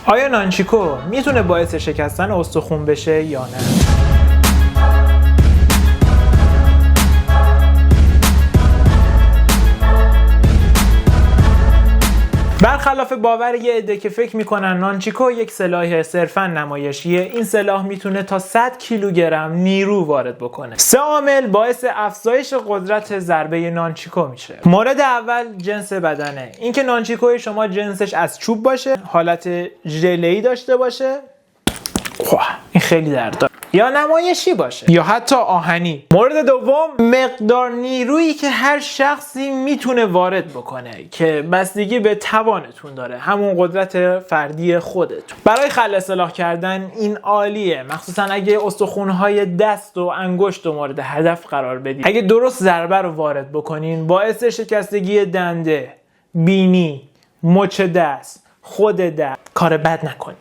آیا نانچیکو میتونه باعث شکستن استخوان بشه یا نه؟ برخلاف باور یه عده که فکر میکنن نانچیکو یک سلاح صرفا نمایشیه، این سلاح میتونه تا 100 کیلوگرم نیرو وارد بکنه. 3 عامل باعث افزایش قدرت ضربه نانچیکو میشه. مورد اول جنس بدنه، اینکه نانچیکو شما جنسش از چوب باشه، حالت ژله‌ای داشته باشه، این خیلی درد، یا نمایشی باشه یا حتی آهنی. مورد دوم مقدار نیرویی که هر شخصی میتونه وارد بکنه که بستگی به توانتون داره، همون قدرت فردی خودتون. برای خلع سلاح کردن این عالیه، مخصوصا اگه استخوان‌های دست و انگشت رو مورد هدف قرار بدید. اگه درست ضربه رو وارد بکنین باعث شکستگی دنده، بینی، مچ دست، خود دست. کار بد نکنین.